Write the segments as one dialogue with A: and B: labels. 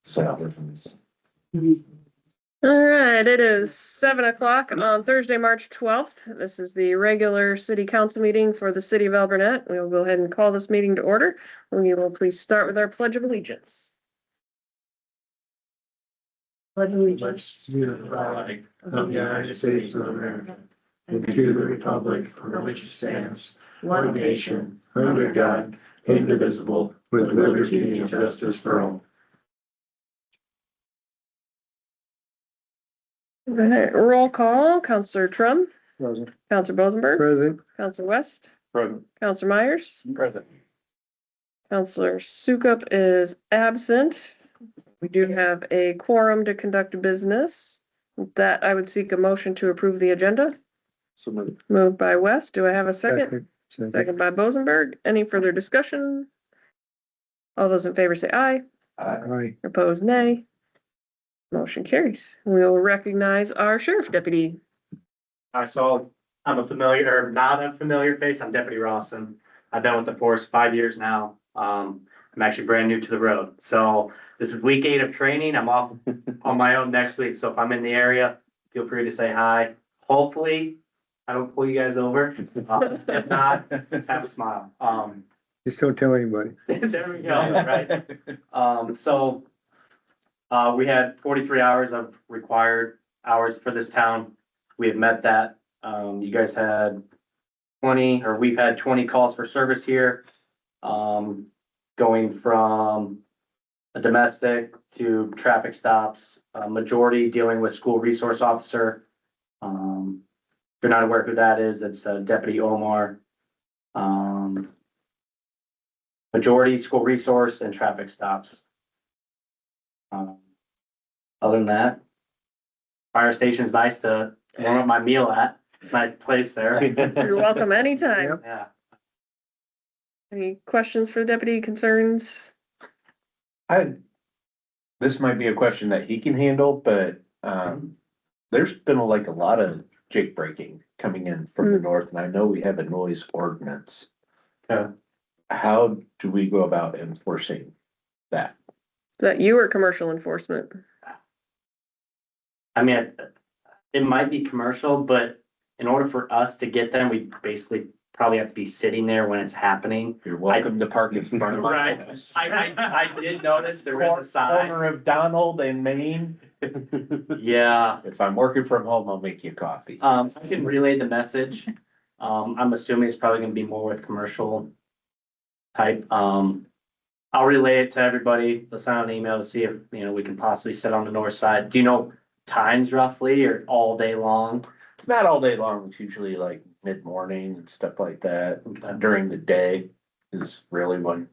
A: celebrations.
B: All right, it is 7 o'clock on Thursday, March 12th. This is the regular city council meeting for the city of Alburnett. We will go ahead and call this meeting to order. We will please start with our pledge of allegiance. Pledge of allegiance
A: To the flag of the United States of America and to the republic for which it stands, one nation, under God, indivisible, with liberty and justice for all.
B: All right, roll call, Counselor Trum,
A: Present.
B: Counselor Bosenberg,
A: Present.
B: Counselor West,
A: Present.
B: Counselor Myers,
A: Present.
B: Counselor Sukup is absent. We do have a quorum to conduct business. With that, I would seek a motion to approve the agenda.
A: So moved.
B: Moved by West. Do I have a second? Second by Bosenberg. Any further discussion? All those in favor say aye.
A: Aye.
B: Opposed, nay. Motion carries. We'll recognize our sheriff deputy.
C: I'm a familiar, or not a familiar face. I'm Deputy Rawson. I've been with the force 5 years now. I'm actually brand new to the road. So this is week 8 of training. I'm off on my own next week. So if I'm in the area, feel free to say hi. Hopefully, I don't pull you guys over. If not, just have a smile.
A: Just don't tell anybody.
C: There we go, right? We had 43 hours of required hours for this town. We have met that. You guys had 20, or we've had 20 calls for service here. Going from a domestic to traffic stops, majority dealing with school resource officer. If you're not aware who that is, it's Deputy Omar. Majority school resource and traffic stops. Other than that, fire station's nice to warm up my meal at. Nice place there.
B: You're welcome anytime.
C: Yeah.
B: Any questions for the deputy, concerns?
D: This might be a question that he can handle, but, there's been like a lot of jake breaking coming in from the north, and I know we have a noise ordinance.
C: Yeah.
D: How do we go about enforcing that?
B: Is that you or commercial enforcement?
C: I mean, it might be commercial, but in order for us to get them, we basically probably have to be sitting there when it's happening.
D: You're welcome to park in front of my
C: Right.
D: house.
C: I did notice there was a sign.
D: Corner of Donald and Main.
C: Yeah,
D: If I'm working from home, I'll make you coffee.
C: I can relay the message. I'm assuming it's probably gonna be more with commercial type. I'll relay it to everybody. They'll send out an email to see if, we can possibly sit on the north side. Do you know times roughly or all day long?
D: It's not all day long. It's usually like mid-morning and stuff like that.
C: Okay.
D: During the day is really when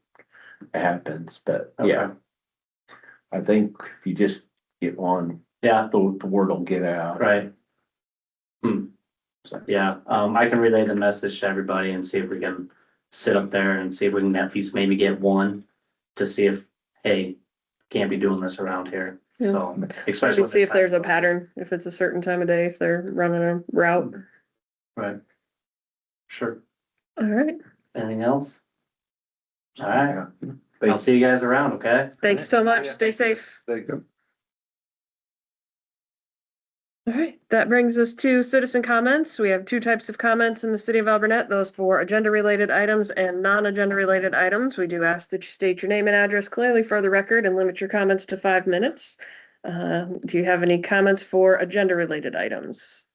D: it happens, but yeah.
C: Okay.
D: I think if you just get one,
C: Yeah,
D: the word will get out.
C: right. Yeah, I can relay the message to everybody and see if we can sit up there and see if we can at least maybe get one to see if, hey, can't be doing this around here.
B: Yeah.
C: So,
B: Maybe
C: especially.
B: see if there's a pattern, if it's a certain time of day, if they're running a route.
C: Right. Sure.
B: All right.
C: Anything else? All right.
D: Yeah.
C: I'll see you guys around, okay?
B: Thank you so much. Stay safe.
A: Thank you.
B: All right, that brings us to citizen comments. We have two types of comments in the city of Alburnett, those for agenda-related items and non-agenda-related items. We do ask that you state your name and address clearly for the record and limit your comments to 5 minutes. Do you have any comments for agenda-related items?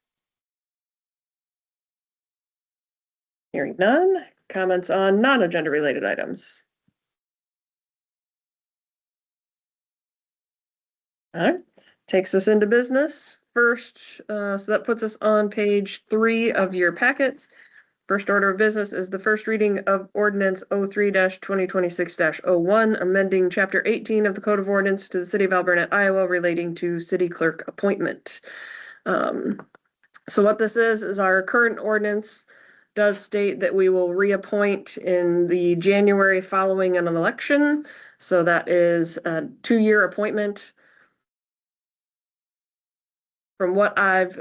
B: Hearing none. Comments on non-agenda-related items? All right, takes us into business. First, so that puts us on page 3 of your packet. First order of business is the first reading of ordinance 03-2026-01, amending chapter 18 of the Code of Ordinance to the city of Alburnett, Iowa, relating to city clerk appointment. So what this is our current ordinance does state that we will reappoint in the January following an election. So that is a 2-year appointment. From what I've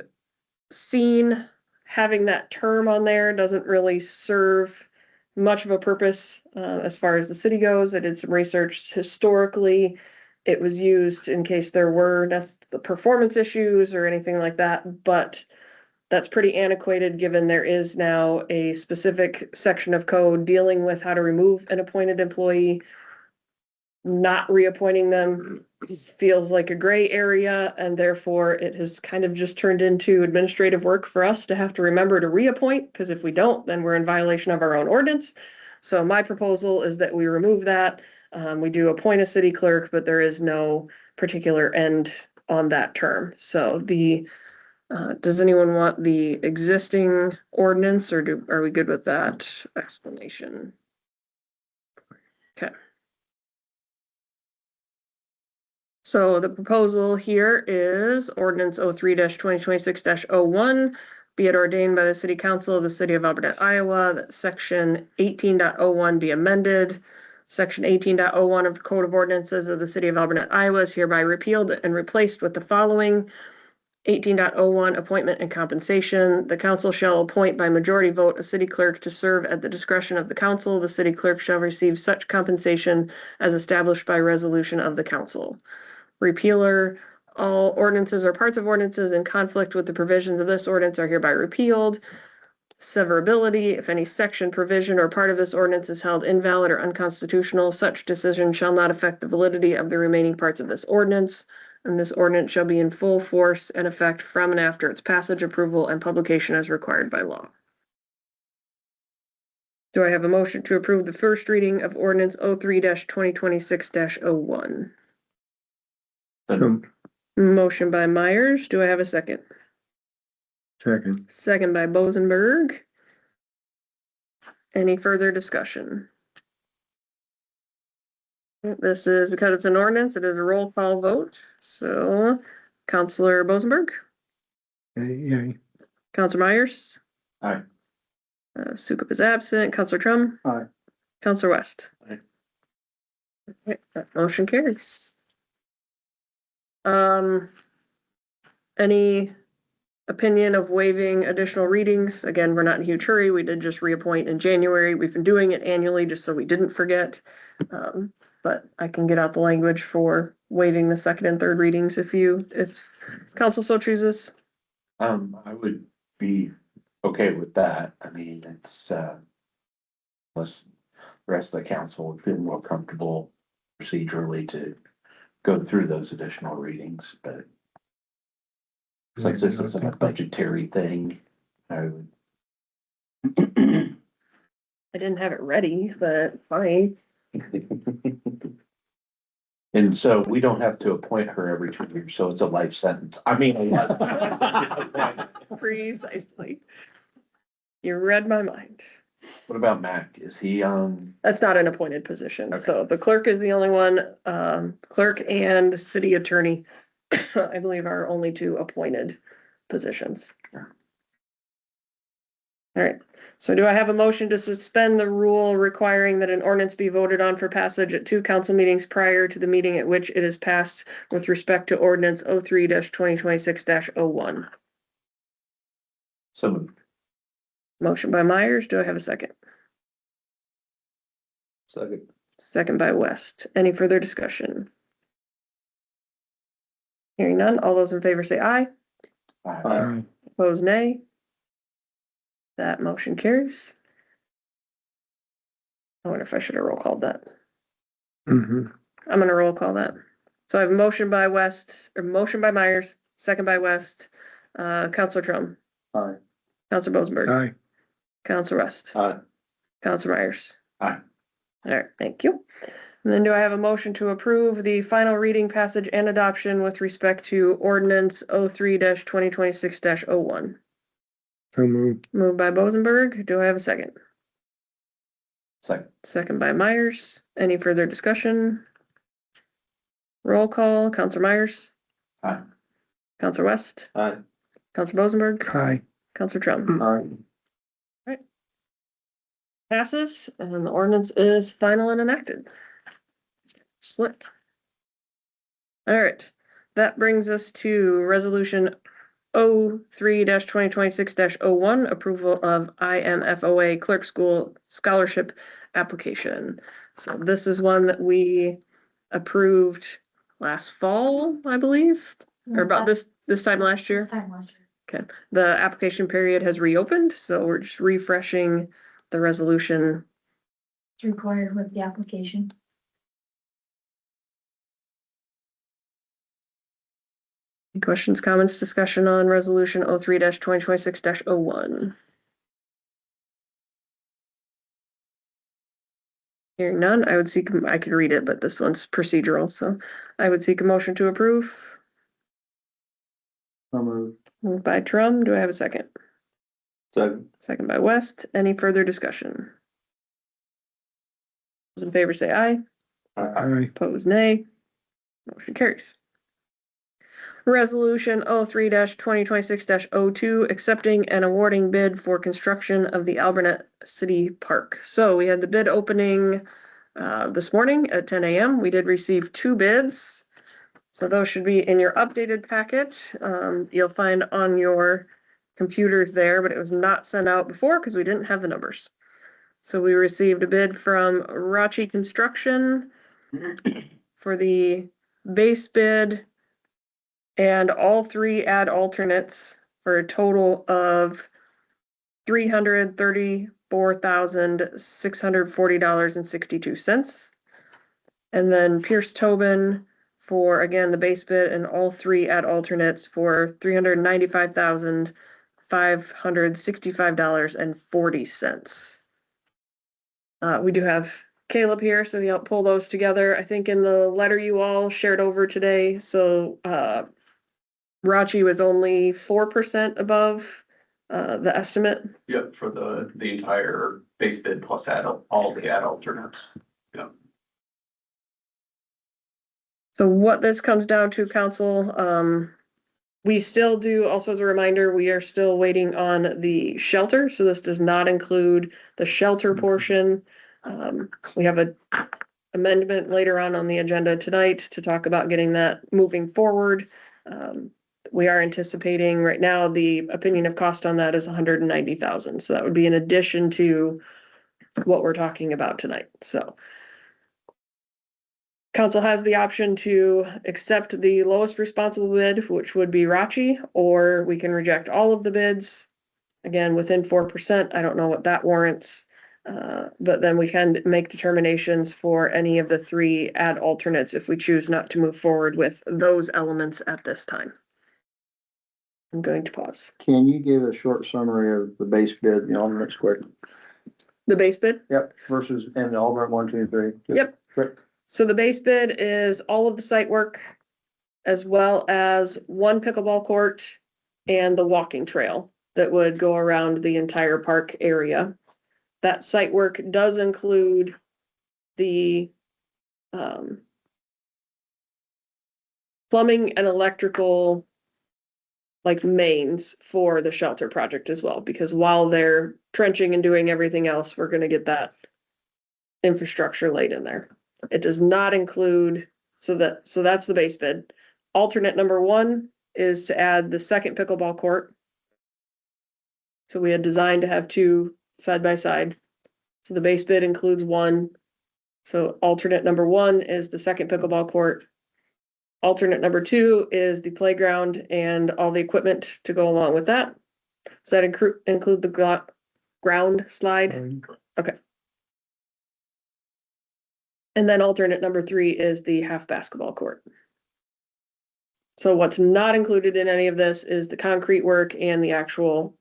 B: seen, having that term on there doesn't really serve much of a purpose as far as the city goes. I did some research historically, it was used in case there were the performance issues or anything like that, but that's pretty antiquated, given there is now a specific section of code dealing with how to remove an appointed employee. Not reappointing them feels like a gray area, and therefore it has kind of just turned into administrative work for us to have to remember to reappoint, because if we don't, then we're in violation of our own ordinance. So my proposal is that we remove that. We do appoint a city clerk, but there is no particular end on that term. So does anyone want the existing ordinance, or are we good with that explanation? Okay. So the proposal here is ordinance 03-2026-01. Be it ordained by the City Council of the City of Alburnett, Iowa, that section 18.01 be amended. Section 18.01 of the Code of Ordinances of the City of Alburnett, Iowa is hereby repealed and replaced with the following. 18.01 appointment and compensation. The council shall appoint by majority vote a city clerk to serve at the discretion of the council. The city clerk shall receive such compensation as established by resolution of the council. Repealer, all ordinances or parts of ordinances in conflict with the provisions of this ordinance are hereby repealed. Severability, if any section, provision, or part of this ordinance is held invalid or unconstitutional, such decision shall not affect the validity of the remaining parts of this ordinance. And this ordinance shall be in full force and effect from and after its passage, approval, and publication as required by law. Do I have a motion to approve the first reading of ordinance 03-2026-01? Motion by Myers. Do I have a second?
A: Second.
B: Second by Bosenberg. Any further discussion? This is, because it's an ordinance, it is a roll call vote. So, Counselor Bosenberg,
A: Yay.
B: Counselor Myers.
D: Aye.
B: Sukup is absent. Counselor Trum.
A: Aye.
B: Counselor West.
D: Aye.
B: Okay, that motion carries. Any opinion of waiving additional readings? Again, we're not in a huge hurry. We did just reappoint in January. We've been doing it annually just so we didn't forget. But I can get out the language for waiving the second and third readings if council so chooses.
D: I would be okay with that. I mean, it's, unless the rest of the council would feel more comfortable procedurally to go through those additional readings, but since this isn't a budgetary thing, I would.
B: I didn't have it ready, but fine.
D: And so we don't have to appoint her every 2 years, so it's a life sentence. I mean.
B: Precisely. You read my mind.
D: What about Mac? Is he on?
B: That's not an appointed position.
D: Okay.
B: So the clerk is the only one, clerk and city attorney, I believe, are only two appointed positions. All right, so do I have a motion to suspend the rule requiring that an ordinance be voted on for passage at 2 council meetings prior to the meeting at which it is passed with respect to ordinance 03-2026-01?
D: So moved.
B: Motion by Myers. Do I have a second?
D: Second.
B: Second by West. Any further discussion? Hearing none. All those in favor say aye.
A: Aye.
B: Opposed, nay. That motion carries. I wonder if I should have roll called that.
A: Mhm.
B: I'm gonna roll call that. So I have a motion by West, or motion by Myers, second by West. Counselor Trum.
D: Aye.
B: Counselor Bosenberg.
A: Aye.
B: Counselor West.
D: Aye.
B: Counselor Myers.
D: Aye.
B: All right, thank you. And then do I have a motion to approve the final reading, passage, and adoption with respect to ordinance 03-2026-01?
A: So moved.
B: Moved by Bosenberg. Do I have a second?
D: Second.
B: Second by Myers. Any further discussion? Roll call. Counselor Myers.
D: Aye.
B: Counselor West.
D: Aye.
B: Counselor Bosenberg.
A: Aye.
B: Counselor Trum.
D: Aye.
B: Passes, and the ordinance is final and enacted. Slick. All right, that brings us to resolution 03-2026-01, approval of IMFOA Clerk School Scholarship application. So this is one that we approved last fall, I believe, or about this time last year.
E: This time last year.
B: The application period has reopened, so we're just refreshing the resolution.
E: It's required with the application.
B: Any questions, comments, discussion on resolution 03-2026-01? Hearing none, I would seek, I could read it, but this one's procedural, so I would seek a motion to approve. Moved by Trum, do I have a second? Second by West, any further discussion? Those in favor say aye.
A: Aye.
B: Opposed, nay. Motion carries. Resolution 03-2026-02, accepting and awarding bid for construction of the Alburnett City Park. So we had the bid opening this morning at 10 a.m. We did receive 2 bids. So those should be in your updated packet. You'll find on your computers there, but it was not sent out before because we didn't have the numbers. So we received a bid from Rachi Construction for the base bid and all 3 add alternates for a total of $334,640.62. And then Pierce Tobin for, again, the base bid and all 3 add alternates for $395,565.40. We do have Caleb here, so he'll pull those together. I think in the letter you all shared over today, so Rachi was only 4% above the estimate.
F: Yep, for the entire base bid plus all the add alternates. Yep.
B: So what this comes down to, council, we still do, also as a reminder, we are still waiting on the shelter. So this does not include the shelter portion. We have an amendment later on the agenda tonight to talk about getting that moving forward. We are anticipating right now, the opinion of cost on that is $190,000. So that would be in addition to what we're talking about tonight. So council has the option to accept the lowest responsible bid, which would be Rachi, or we can reject all of the bids. Again, within 4%, I don't know what that warrants. But then we can make determinations for any of the 3 add alternates if we choose not to move forward with those elements at this time. I'm going to pause.
A: Can you give a short summary of the base bid, the alternates quick?
B: The base bid?
A: Yep, versus, and the Alburnett 1, 2, 3.
B: Yep.
A: Quick.
B: So the base bid is all of the site work as well as 1 pickleball court and the walking trail that would go around the entire park area. That site work does include the plumbing and electrical like mains for the shelter project as well, because while they're trenching and doing everything else, we're gonna get that infrastructure laid in there. It does not include, so that's the base bid. Alternate number 1 is to add the 2nd pickleball court. So we had designed to have 2 side by side. So the base bid includes 1. So alternate number 1 is the 2nd pickleball court. Alternate number 2 is the playground and all the equipment to go along with that. Does that include the ground slide? Okay. And then alternate number 3 is the half basketball court. So what's not included in any of this is the concrete work and the actual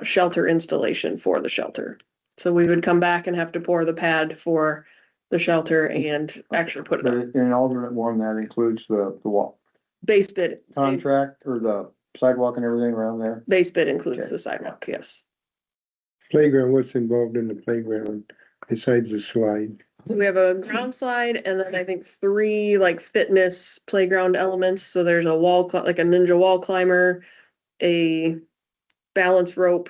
B: shelter installation for the shelter. So we would come back and have to pour the pad for the shelter and actually put it
A: But
B: up.
A: in alternate 1, that includes the wall
B: Base bid.
A: contract or the sidewalk and everything around there.
B: Base bid includes
A: Okay.
B: the sidewalk, yes.
G: Playground, what's involved in the playground besides the slide?
B: So we have a ground slide and then I think 3 like fitness playground elements. So there's a wall, like a ninja wall climber, a balance rope,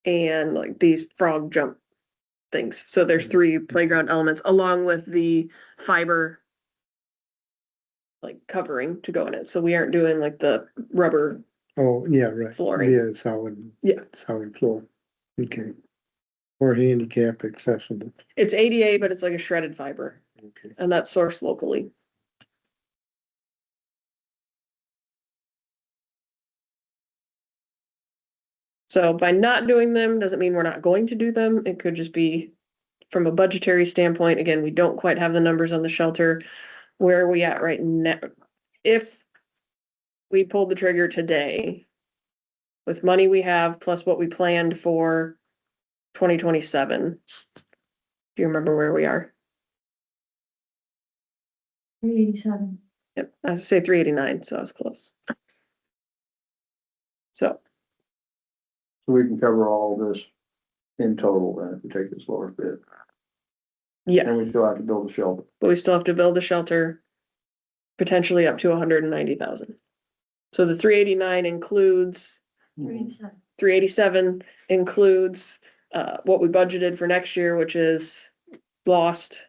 B: and like these frog jump things. So there's 3 playground elements along with the fiber like covering to go in it. So we aren't doing like the rubber.
G: Oh, yeah, right.
B: Flooring.
G: Yeah, solid.
B: Yeah.
G: Solid floor. Okay. Or handicap accessible.
B: It's ADA, but it's like a shredded fiber
G: Okay.
B: and that's sourced locally. So by not doing them, doesn't mean we're not going to do them. It could just be from a budgetary standpoint. Again, we don't quite have the numbers on the shelter. Where are we at right now? If we pulled the trigger today with money we have plus what we planned for 2027, do you remember where we are?
E: 387.
B: Yep, I was gonna say 389, so I was close. So,
A: So we can cover all this in total then if we take this lower bid.
B: yeah,
A: And we still have to build a shelter.
B: but we still have to build a shelter potentially up to 190,000. So the 389 includes
E: 387.
B: 387 includes what we budgeted for next year, which is lost.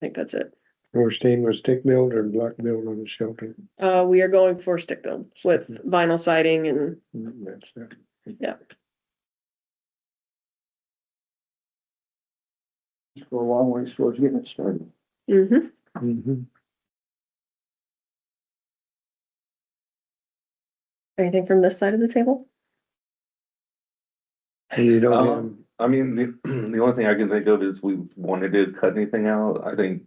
B: I think that's it.
G: Or stainless stick build or block build on the shelter.
B: We are going for stick build with vinyl siding and
G: That's that.
A: Let's go a long way towards getting it started.
B: mhm.
G: Mhm.
B: Anything from this side of the table?
G: And you don't have,
H: I mean, the only thing I can think of is we wanted to cut anything out. I think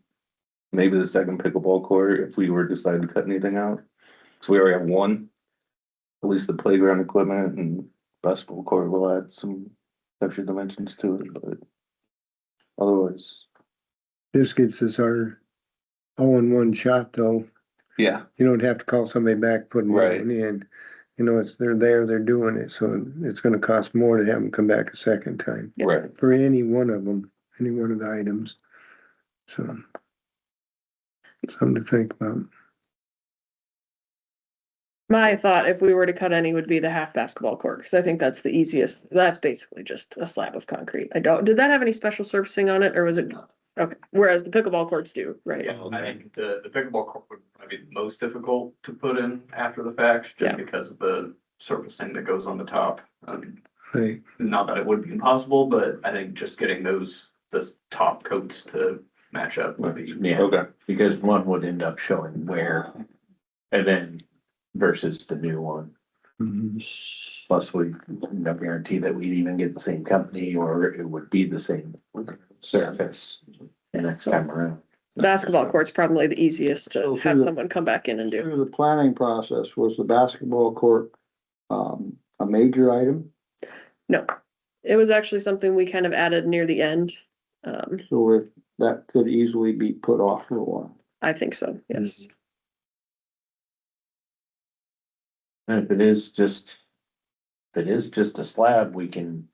H: maybe the second pickleball court, if we were decided to cut anything out. So we already have one, at least the playground equipment and basketball court will add some extra dimensions to it, but otherwise,
G: this gets us our all in one shot though.
H: yeah,
G: You don't have to call somebody back, put them
H: Right.
G: in. You know, they're there, they're doing it, so it's gonna cost more to have them come back a second time
B: Yeah.
H: right.
G: for any one of them, any one of the items. So. Something to think about.
B: My thought, if we were to cut any, would be the half basketball court, because I think that's the easiest. That's basically just a slab of concrete. Did that have any special surfacing on it, or was it? Okay, whereas the pickleball courts do, right?
F: Yeah, I think the pickleball court would probably be the most difficult to put in after the fact,
B: Yeah.
F: just because of the surfacing that goes on the top.
G: Right,
F: Not that it would be impossible, but I think just getting the top coats to match up would be.
D: Yeah,
H: Okay,
D: because one would end up showing where, and then versus the new one.
G: mhm.
D: Plus, we no guarantee that we'd even get the same company or it would be the same surface next time around.
B: Basketball court's probably the easiest
A: So
B: to
A: through
B: have
A: the-
B: someone come back in and do.
A: Through the planning process, was the basketball court, a major item?
B: No, it was actually something we kind of added near the end.
A: So if that could easily be put off for a while.
B: I think so, yes.
D: And if it is just a slab, we can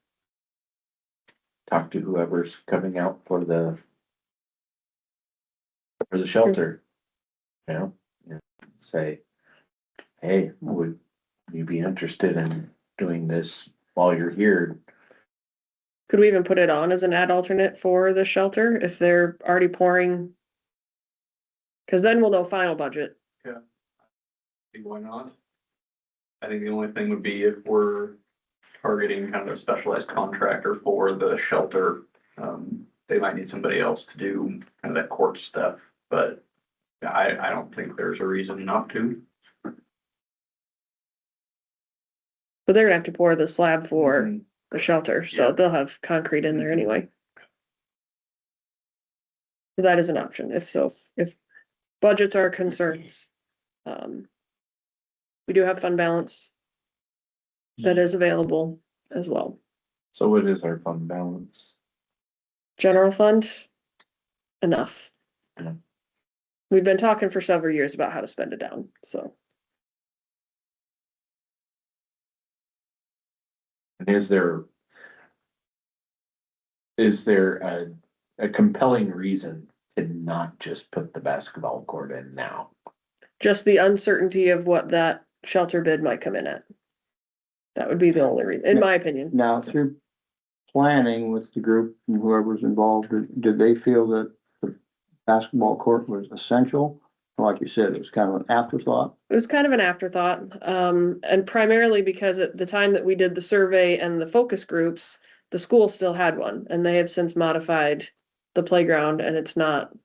D: talk to whoever's coming out for the shelter. You know, and say, hey, would you be interested in doing this while you're here?
B: Could we even put it on as an ad alternate for the shelter if they're already pouring? Cause then we'll know final budget.
F: Why not? I think the only thing would be if we're targeting kind of a specialized contractor for the shelter. They might need somebody else to do kind of that court stuff, but I don't think there's a reason not to.
B: But they're gonna have to pour the slab for
F: Mhm.
B: the shelter, so
F: Yeah.
B: they'll have concrete in there anyway. So that is an option, if budgets are concerns. We do have fund balance that is available as well.
D: So what is our fund balance?
B: General fund, enough.
D: Yeah.
B: We've been talking for several years about how to spend it down, so.
D: And is there a compelling reason to not just put the basketball court in now?
B: Just the uncertainty of what that shelter bid might come in at. That would be the only reason, in my opinion.
A: Now, through planning with the group and whoever's involved, did they feel that the basketball court was essential? Like you said, it was kind of an afterthought.
B: It was kind of an afterthought, and primarily because at the time that we did the survey and the focus groups, the school still had one, and they have since modified the playground, and it's not.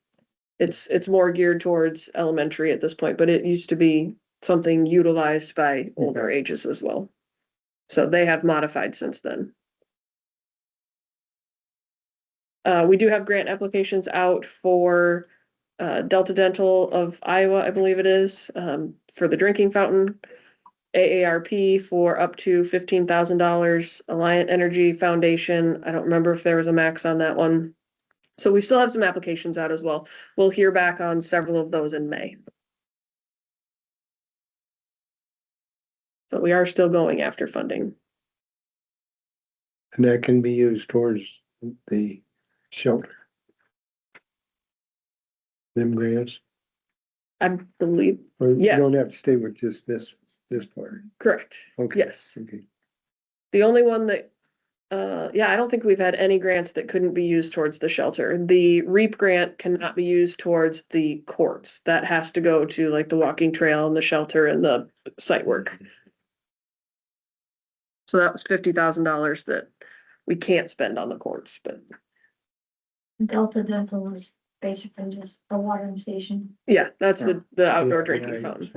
B: It's more geared towards elementary at this point, but it used to be something utilized by older ages as well. So they have modified since then. We do have grant applications out for Delta Dental of Iowa, I believe it is, for the drinking fountain. AARP for up to $15,000. Alliant Energy Foundation, I don't remember if there was a max on that one. So we still have some applications out as well. We'll hear back on several of those in May. But we are still going after funding.
G: And that can be used towards the shelter. Them grants,
B: I believe,
G: or you
B: Yes.
G: don't have to stay with just this part.
B: correct.
G: Okay.
B: Yes.
G: Okay.
B: The only one that, yeah, I don't think we've had any grants that couldn't be used towards the shelter. The REAP grant cannot be used towards the courts. That has to go to like the walking trail and the shelter and the site work. So that was $50,000 that we can't spend on the courts, but
E: Delta Dental is basically just a watering station.
B: yeah, that's the outdoor
G: Yeah,
B: drinking
G: yeah,
B: fountain.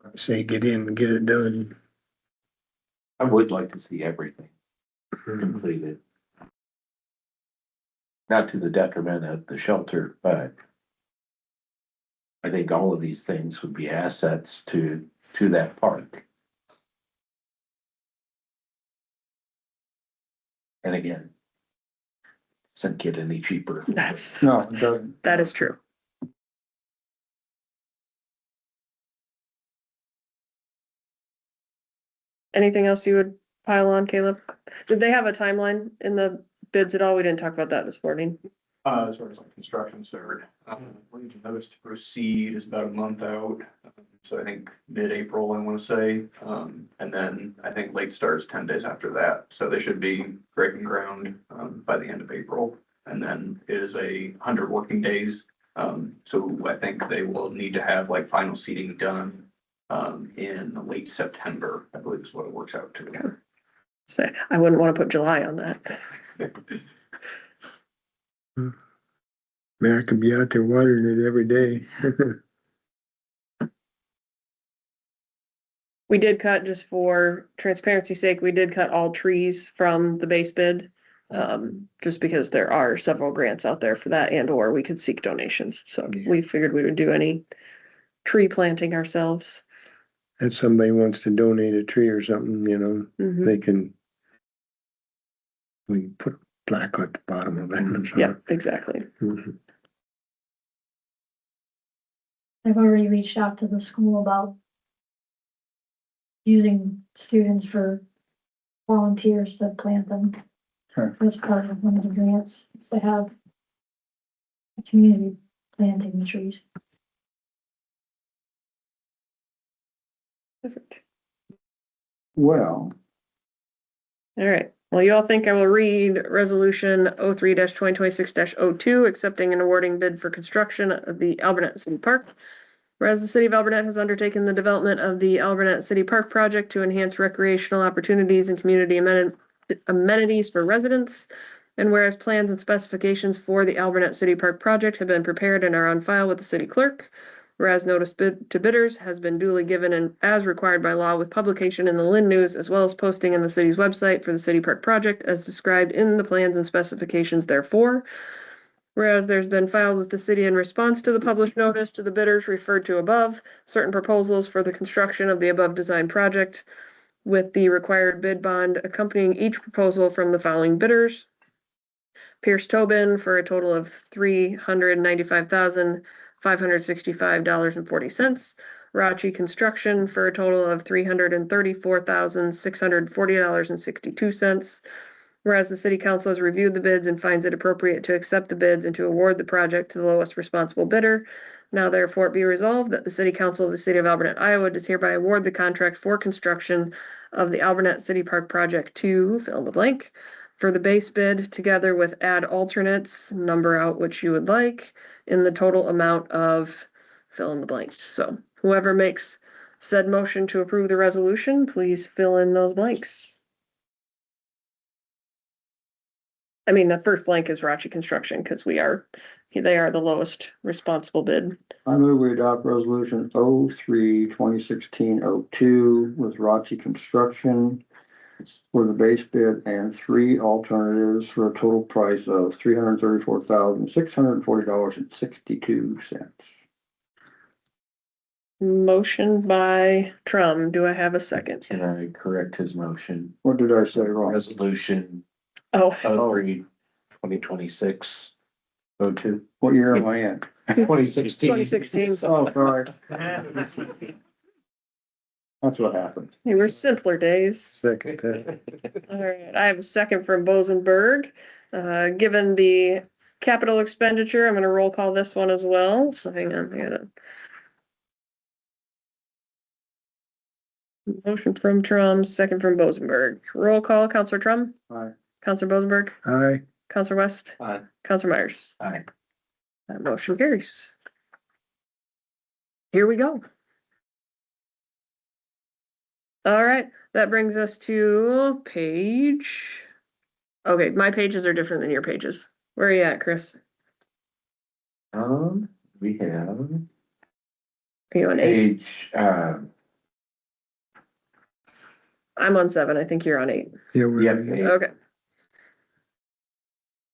G: I say get in and get it done.
D: I would like to see everything completed. Not to the detriment of the shelter, but I think all of these things would be assets to that park. And again, doesn't get any cheaper.
B: That's,
A: No, it doesn't.
B: that is true. Anything else you would pile on, Caleb? Did they have a timeline in the bids at all? We didn't talk about that this morning.
F: As far as like construction start, leave of notice to proceed is about a month out. So I think mid-April, I want to say, and then I think late start is 10 days after that. So they should be breaking ground, by the end of April. And then it is 100 working days. So I think they will need to have like final seating done, in late September, I believe is what it works out to.
B: So I wouldn't want to put July on that.
G: Man, I could be out there watering it every day.
B: We did cut, just for transparency's sake, we did cut all trees from the base bid. Just because there are several grants out there for that, and or we could seek donations. So
G: Yeah.
B: we figured we would do any tree planting ourselves.
G: If somebody wants to donate a tree or something, you know,
B: Mhm.
G: they can. We can put a plaque at the bottom of it.
B: Yeah, exactly.
G: Mhm.
E: I've already reached out to the school about using students for volunteers to plant them.
A: Sure.
E: As part of one of the grants, to have a community planting the trees.
B: Perfect.
A: Well,
B: All right. Well, you all think I will read resolution 03-2026-02, accepting and awarding bid for construction of the Alburnett City Park. Whereas the city of Alburnett has undertaken the development of the Alburnett City Park project to enhance recreational opportunities and community amenities for residents. And whereas plans and specifications for the Alburnett City Park project have been prepared and are on file with the city clerk. Whereas notice to bidders has been duly given and as required by law with publication in the Lynn News, as well as posting in the city's website for the city park project as described in the plans and specifications therefore. Whereas there's been filed with the city in response to the published notice to the bidders referred to above, certain proposals for the construction of the above design project with the required bid bond accompanying each proposal from the following bidders. Pierce Tobin for a total of $395,565.40. Rachi Construction for a total of $334,640.62. Whereas the city council has reviewed the bids and finds it appropriate to accept the bids and to award the project to the lowest responsible bidder. Now therefore it be resolved that the city council of the city of Alburnett, Iowa does hereby award the contract for construction of the Alburnett City Park project to fill in the blank for the base bid, together with add alternates, number out which you would like, in the total amount of fill in the blanks. So whoever makes said motion to approve the resolution, please fill in those blanks. I mean, the first blank is Rachi Construction, because they are the lowest responsible bid.
A: I move we adopt resolution 03-2016-02 with Rachi Construction for the base bid and three alternatives for a total price of $334,640.62.
B: Motion by Trum. Do I have a second?
D: Can I correct his motion?
A: What did I say wrong?
D: Resolution
B: Oh,
D: 03-2026-02.
A: What year am I in?
D: 2016.
B: 2016.
A: Oh, sorry. That's what happened.
B: They were simpler days.
G: Second that.
B: All right, I have a second from Bozenberg. Given the capital expenditure, I'm gonna roll call this one as well. So hang on, motion from Trum, second from Bozenberg. Roll call, Counselor Trum,
A: Aye.
B: Counselor Bozenberg,
G: Aye.
B: Counselor West,
H: Aye.
B: Counselor Myers.
D: Aye.
B: That motion carries. Here we go. All right, that brings us to page. Okay, my pages are different than your pages. Where are you at, Chris?
D: We have
B: Are you on 8?
D: page,
B: I'm on 7. I think you're on 8.
G: Yeah, we're.
D: Yep.
B: Okay.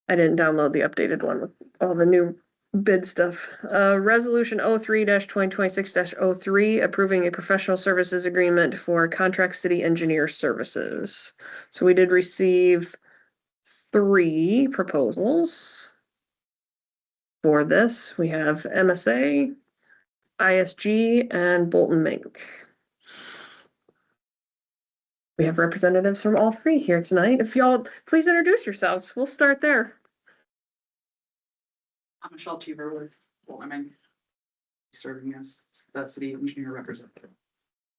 B: I didn't download the updated one with all the new bid stuff. Resolution 03-2026-03, approving a professional services agreement for contract city engineer services. So we did receive 3 proposals for this. We have MSA, ISG, and Bolton Mink. We have representatives from all 3 here tonight. If y'all please introduce yourselves, we'll start there.
I: I'm Michelle Cheever with Bolton, serving as the city engineer representative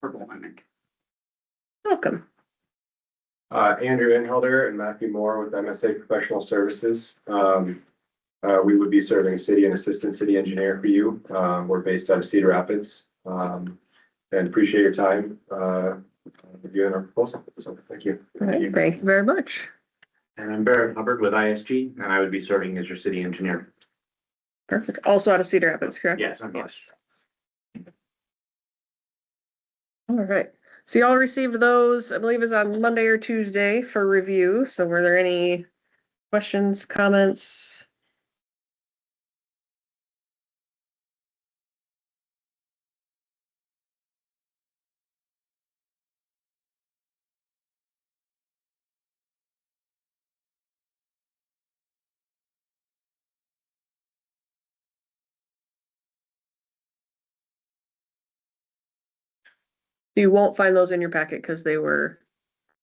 I: for Bolton.
B: Welcome.
J: Andrew Inhelder and Matthew Moore with MSA Professional Services. We would be serving as city and assistant city engineer for you. We're based out of Cedar Rapids. And appreciate your time reviewing our proposal. So thank you.
B: All right, thank you very much.
C: And I'm Barrett Hubbard with ISG, and I would be serving as your city engineer.
B: Perfect. Also out of Cedar Rapids, correct?
C: Yes, I'm
B: Yes. All right. So y'all received those, I believe, is on Monday or Tuesday for review. So were there any questions, comments? You won't find those in your packet because they were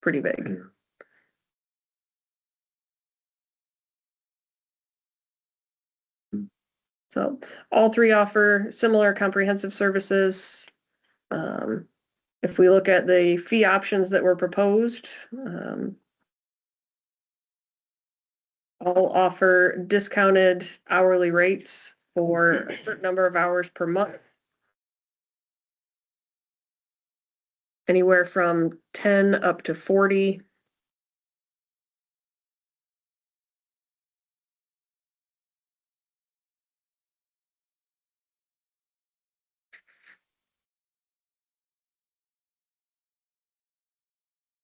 B: pretty big. So all 3 offer similar comprehensive services. If we look at the fee options that were proposed, all offer discounted hourly rates for a certain number of hours per month. Anywhere from 10 up to 40.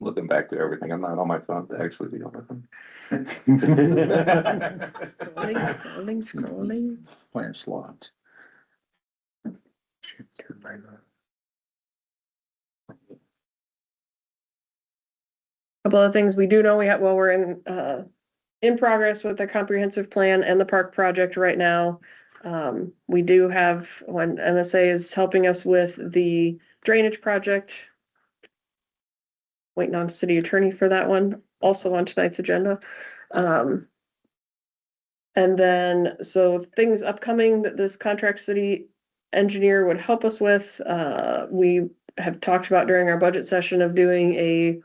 H: Looking back through everything, I'm not on my phone to actually be on my phone.
B: Scrolling.
A: Plan slots.
B: Couple of things we do know we're in progress with the comprehensive plan and the park project right now. We do have when MSA is helping us with the drainage project. Waiting on city attorney for that one, also on tonight's agenda. And then, so things upcoming that this contract city engineer would help us with, we have talked about during our budget session of doing a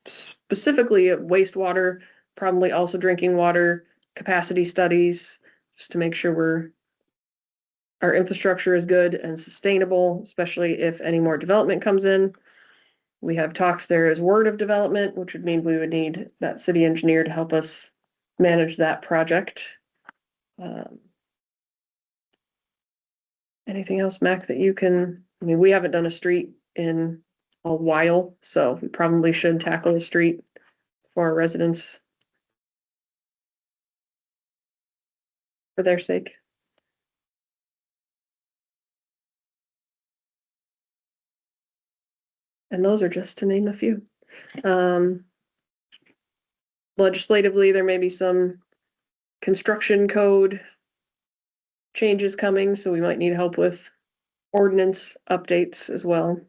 B: specifically wastewater, probably also drinking water capacity studies, just to make sure our infrastructure is good and sustainable, especially if any more development comes in. We have talked, there is word of development, which would mean we would need that city engineer to help us manage that project. Anything else, Mac, that you can, I mean, we haven't done a street in a while, so we probably should tackle the street for our residents. For their sake. And those are just to name a few. Legislatively, there may be some construction code changes coming, so we might need help with ordinance updates as well.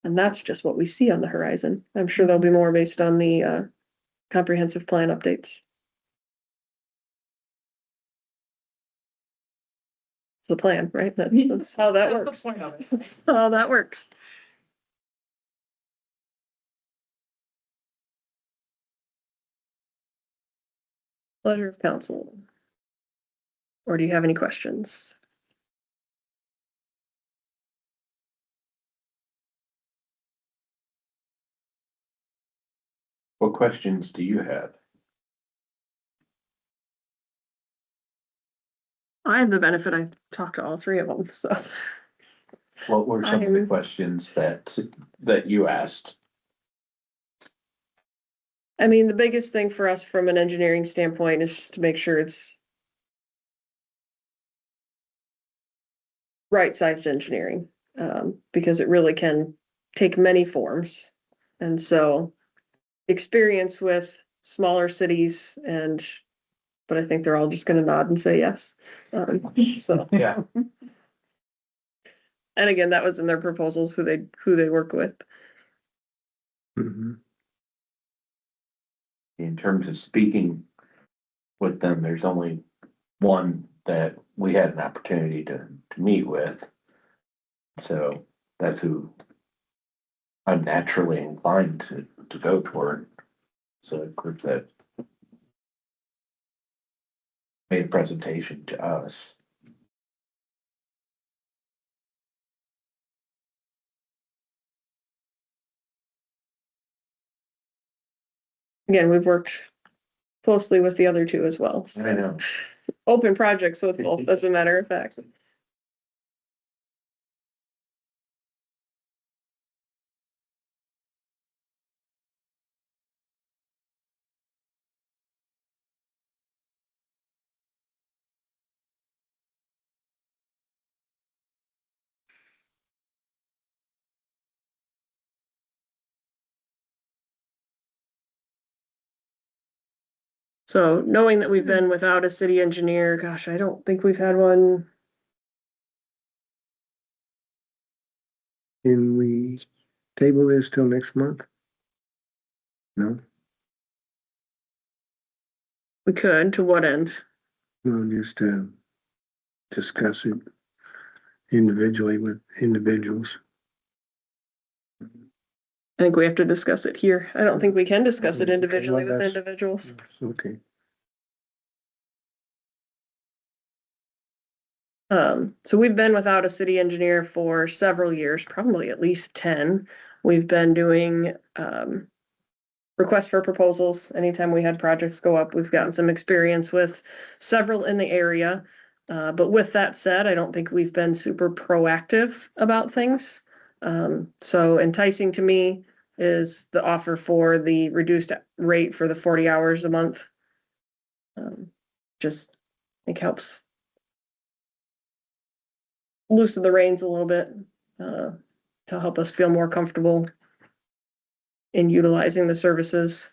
B: And that's just what we see on the horizon. I'm sure there'll be more based on the comprehensive plan updates. It's the plan, right? That's how that works. That's how that works. Pleasure of council. Or do you have any questions?
D: What questions do you have?
B: I have the benefit, I've talked to all three of them, so.
D: What were some of the questions that you asked?
B: I mean, the biggest thing for us from an engineering standpoint is just to make sure it's right-sized engineering, because it really can take many forms. And so experience with smaller cities but I think they're all just gonna nod and say yes. So,
D: Yeah.
B: and again, that was in their proposals, who they work with.
G: Mhm.
D: In terms of speaking with them, there's only one that we had an opportunity to meet with. So that's who I'm naturally inclined to go toward. So a group that made a presentation to us.
B: Again, we've worked closely with the other two as well. So.
D: I know.
B: Open projects with both, as a matter of fact. So knowing that we've been without a city engineer, gosh, I don't think we've had one.
G: Can we table this till next month? No,
B: We could, to what end?
G: no, just discuss it individually with individuals.
B: I think we have to discuss it here. I don't think we can discuss it
G: Okay,
B: individually
G: well,
B: with
G: that's-
B: individuals.
G: Okay,
B: So we've been without a city engineer for several years, probably at least 10. We've been doing, requests for proposals. Anytime we had projects go up, we've gotten some experience with several in the area. But with that said, I don't think we've been super proactive about things. So enticing to me is the offer for the reduced rate for the 40 hours a month. Just, I think helps loosen the reins a little bit, to help us feel more comfortable in utilizing the services.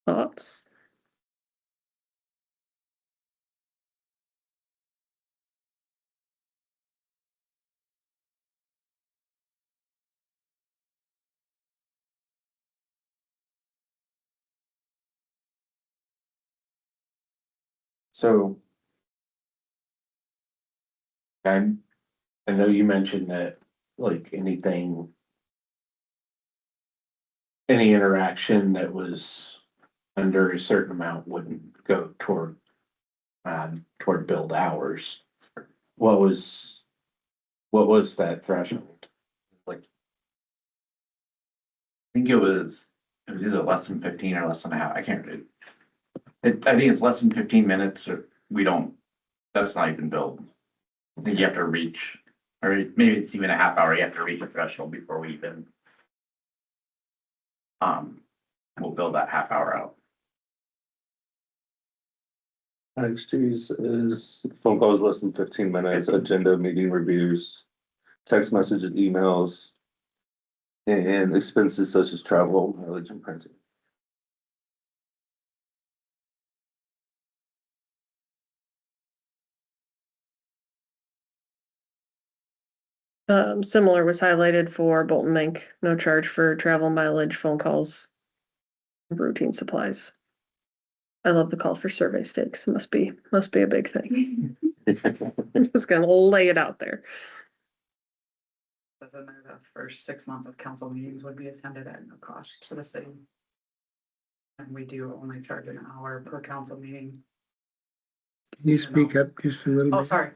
B: Thoughts?
D: So. I know you mentioned that, like, anything. Any interaction that was under a certain amount wouldn't go toward billed hours. What was that threshold?
K: I think it was either less than 15 or less than a half. I can't read. I think it's less than 15 minutes or that's not even billed. I think you have to reach, or maybe it's even a half hour. You have to reach a threshold before we even, we'll build that half hour out.
H: Excuse is phone calls less than 15 minutes, agenda meeting reviews, text messages, emails. And expenses such as travel, mileage and printing.
B: Similar was highlighted for Bolton Mink, no charge for travel, mileage, phone calls, routine supplies. I love the call for survey stakes. It must be a big thing. I'm just gonna lay it out there.
I: Says in there the first 6 months of council meetings would be attended at no cost to the city. And we do only charge an hour per council meeting.
G: Can you speak up just a little
I: Oh,
G: bit?
I: sorry.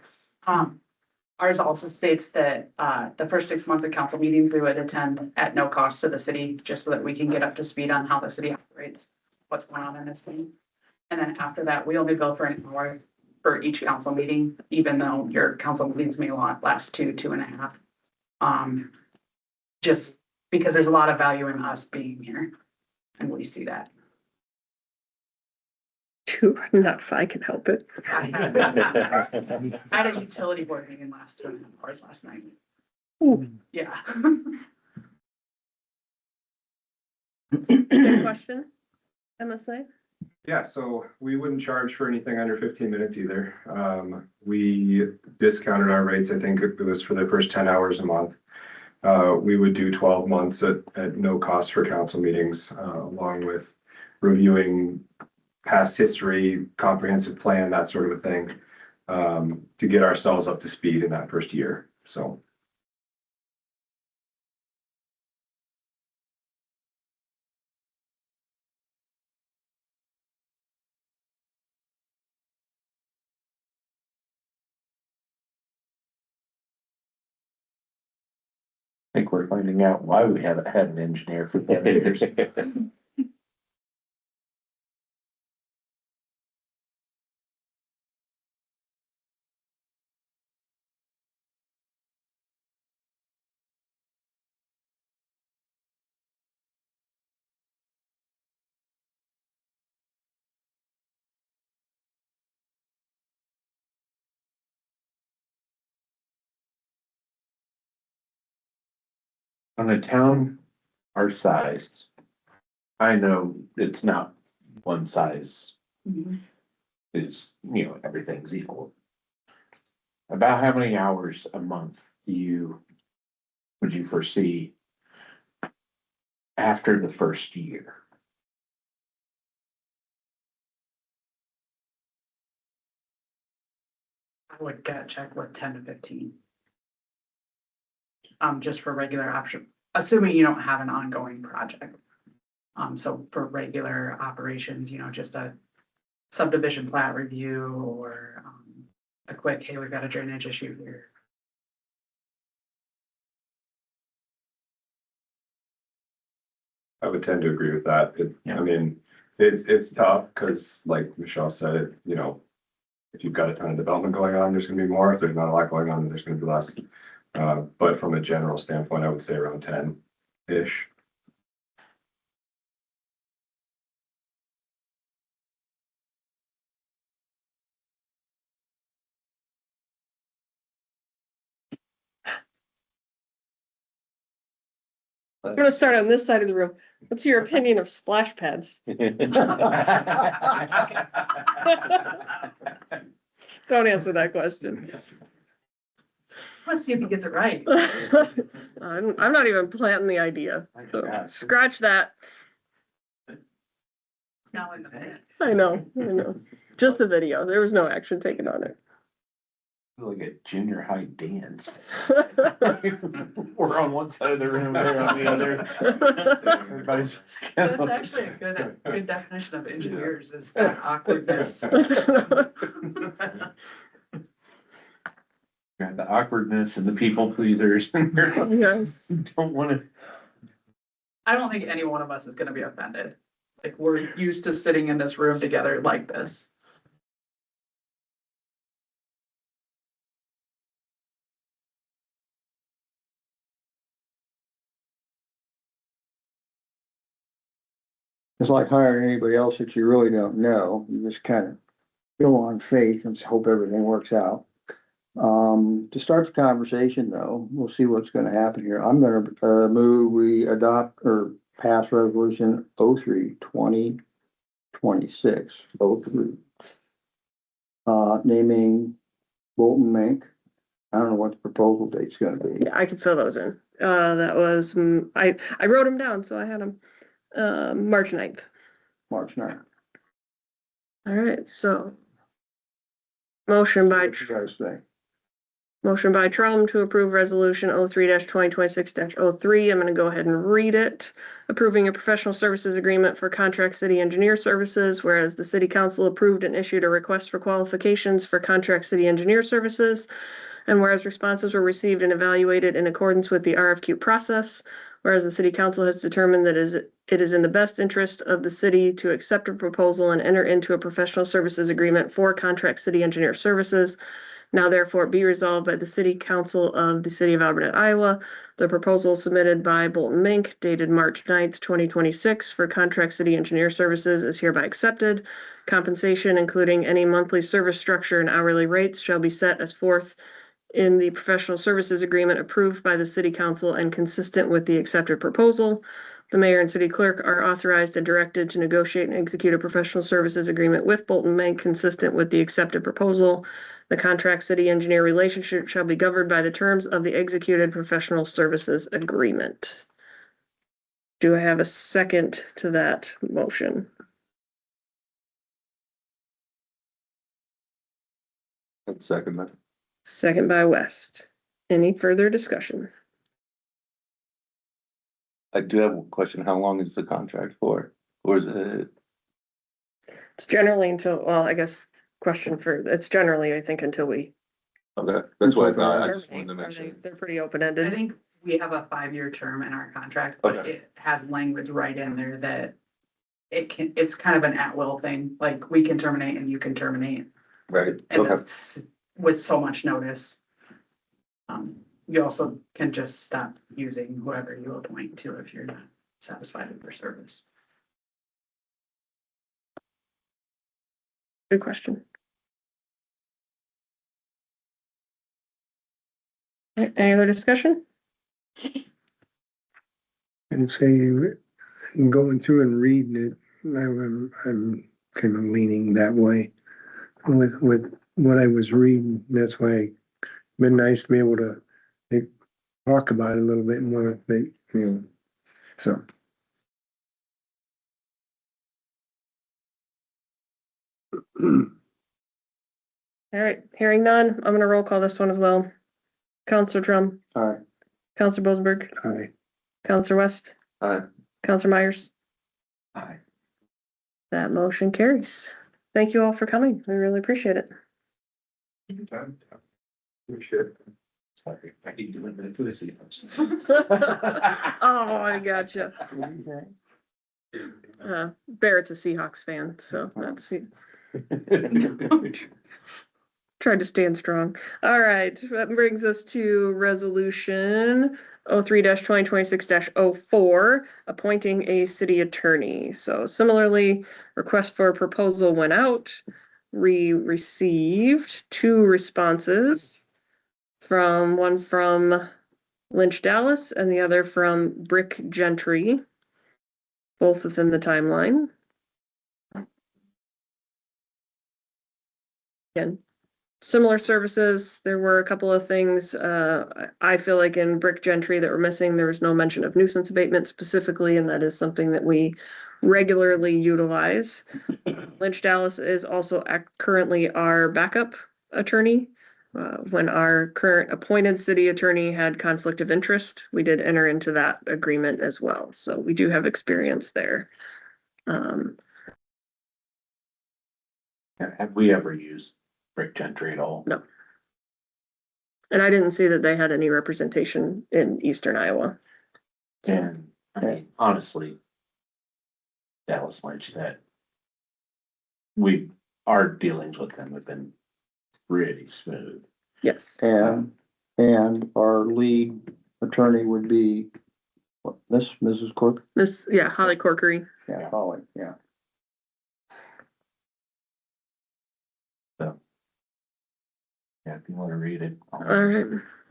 I: Ours also states that, the first 6 months of council meetings, we would attend at no cost to the city, just so that we can get up to speed on how the city operates, what's going on in this city. And then after that, we only bill for an hour for each council meeting, even though your council meetings may last 2.5. Just because there's a lot of value in us being here, and we see that.
B: Not if I can help it.
I: I had a utility board meeting last 2.5 hours last night.
B: Ooh.
I: Yeah.
B: Same question, MSA?
J: Yeah, so we wouldn't charge for anything under 15 minutes either. We discounted our rates, I think it was for the first 10 hours a month. We would do 12 months at no cost for council meetings, along with reviewing past history, comprehensive plan, that sort of a thing, to get ourselves up to speed in that first year, so.
D: I think we're finding out why we haven't had an engineer for 10 years. On a town our size, I know it's not one size is, everything's equal. About how many hours a month would you foresee after the first year?
I: I would gut check with 10 to 15. Just for regular option, assuming you don't have an ongoing project. So for regular operations, just a subdivision plat review or, a quick, hey, we've got a drainage issue here.
J: I would tend to agree with that.
K: Yeah.
J: I mean, it's tough because like Michelle said, if you've got a ton of development going on, there's gonna be more. If there's not a lot going on, then there's gonna be less. But from a general standpoint, I would say around 10-ish.
B: I'm gonna start on this side of the room. What's your opinion of splash pads? Don't answer that question.
I: Let's see if he gets it right.
B: I'm not even planting the idea. So scratch that.
I: Now in the minutes.
B: I know. Just the video. There was no action taken on it.
D: Like a junior high dance. We're on one side of the room, they're on the other. Everybody's just kind
I: That's
D: of-
I: actually a good definition of engineers is that awkwardness.
D: Got the awkwardness and the people pleasers.
B: Yes.
D: Don't wanna.
I: I don't think any one of us is gonna be offended. Like, we're used to sitting in this room together like this.
A: It's like hiring anybody else that you really don't know. You just kind of go on faith and hope everything works out. To start the conversation though, we'll see what's gonna happen here. I'm gonna, move, we adopt or pass resolution 03/2026. Naming Bolton Mink. I don't know what the proposal date's gonna be.
B: Yeah, I can fill those in. That was, I wrote them down, so I had them, March 9th.
A: March 9th.
B: All right, so. Motion by,
A: What you guys think?
B: motion by Trump to approve resolution 03-2026-03. I'm gonna go ahead and read it. Approving a professional services agreement for contract city engineer services, whereas the city council approved and issued a request for qualifications for contract city engineer services. And whereas responses were received and evaluated in accordance with the RFQ process, whereas the city council has determined that it is in the best interest of the city to accept a proposal and enter into a professional services agreement for contract city engineer services. Now therefore be resolved by the city council of the city of Alburnett, Iowa. The proposal submitted by Bolton Mink dated March 9th, 2026 for contract city engineer services is hereby accepted. Compensation, including any monthly service structure and hourly rates, shall be set as forth in the professional services agreement approved by the city council and consistent with the accepted proposal. The mayor and city clerk are authorized and directed to negotiate and execute a professional services agreement with Bolton Mink consistent with the accepted proposal. The contract city engineer relationship shall be governed by the terms of the executed professional services agreement. Do I have a second to that motion?
H: I'd second that.
B: Second by West. Any further discussion?
H: I do have one question. How long is the contract for? Or is it?
B: It's generally until, well, I guess it's generally, I think, until we.
H: Okay, that's what I thought. I just wanted to make sure.
B: They're pretty
I: I
B: open-ended.
I: think we have a 5-year term in our contract, but
H: Okay.
I: it has language right in there that it's kind of an at-will thing, like we can terminate and you can terminate.
H: Right,
I: And
H: okay,
I: that's with so much notice. You also can just stop using whoever you appoint to if you're not satisfied with their service.
B: Good question. All right, any other discussion?
G: And say, going through and reading it, I'm kind of leaning that way with what I was reading. That's why it's been nice to be able to talk about it a little bit more, so.
B: All right, hearing none, I'm gonna roll call this one as well. Counselor Drum,
A: Aye.
B: Counselor Bosenberg,
G: Aye.
B: Counselor West,
H: Aye.
B: Counselor Myers.
D: Aye.
B: That motion carries. Thank you all for coming. We really appreciate it.
J: We should.
D: Sorry, I keep doing that to the city.
B: Oh, I gotcha. Barrett's a Seahawks fan, so that's tried to stand strong. All right, that brings us to resolution 03-2026-04, appointing a city attorney. So similarly, request for a proposal went out. We received 2 responses one from Lynch Dallas and the other from Brick Gentry, both within the timeline. Again, similar services. There were a couple of things I feel like in Brick Gentry that were missing. There was no mention of nuisance abatement specifically, and that is something that we regularly utilize. Lynch Dallas is also currently our backup attorney. When our current appointed city attorney had conflict of interest, we did enter into that agreement as well. So we do have experience there.
D: Have we ever used Rick Gentry at all?
B: No. And I didn't see that they had any representation in Eastern Iowa.
D: And I mean, honestly, Dallas Lynch, that our dealings with them have been pretty smooth.
B: Yes.
A: And our lead attorney would be, what, Mrs. Cork?
B: Holly Corkery.
A: Yeah, Holly, yeah.
D: Yeah, if you wanna read it.
B: All right.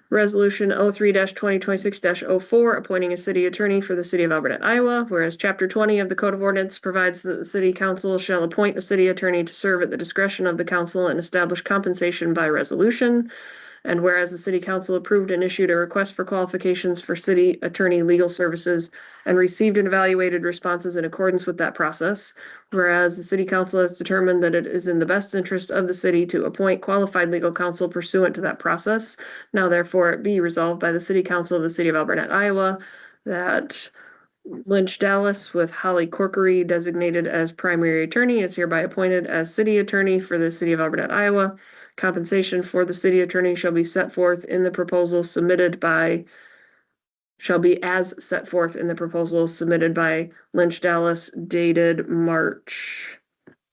B: Resolution 03-2026-04, appointing a city attorney for the city of Alburnett, Iowa, whereas chapter 20 of the Code of Ordinance provides that the city council shall appoint a city attorney to serve at the discretion of the council and establish compensation by resolution. And whereas the city council approved and issued a request for qualifications for city attorney legal services and received and evaluated responses in accordance with that process. Whereas the city council has determined that it is in the best interest of the city to appoint qualified legal counsel pursuant to that process. Now therefore it be resolved by the city council of the city of Alburnett, Iowa, that Lynch Dallas with Holly Corkery designated as primary attorney is hereby appointed as city attorney for the city of Alburnett, Iowa. Compensation for the city attorney shall be set forth in the proposal submitted by Lynch Dallas dated March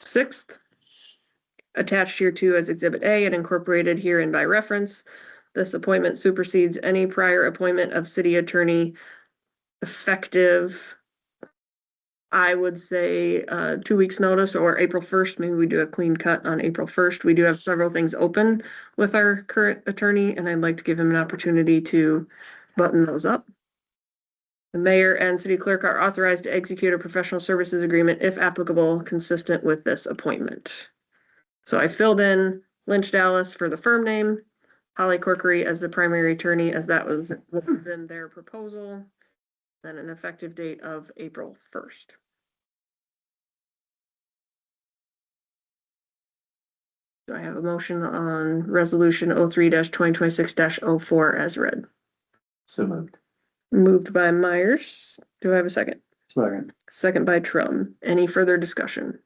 B: 6th. Attached hereto as Exhibit A and incorporated herein by reference. This appointment supersedes any prior appointment of city attorney effective, I would say, 2 weeks notice or April 1st. Maybe we do a clean cut on April 1st. We do have several things open with our current attorney, and I'd like to give him an opportunity to button those up. The mayor and city clerk are authorized to execute a professional services agreement if applicable, consistent with this appointment. So I filled in Lynch Dallas for the firm name, Holly Corkery as the primary attorney, as that was in their proposal. Then an effective date of April 1st. Do I have a motion on resolution 03-2026-04 as read?
D: So moved.
B: Moved by Myers. Do I have a second?
A: Second.
B: Second by Trum. Any further discussion?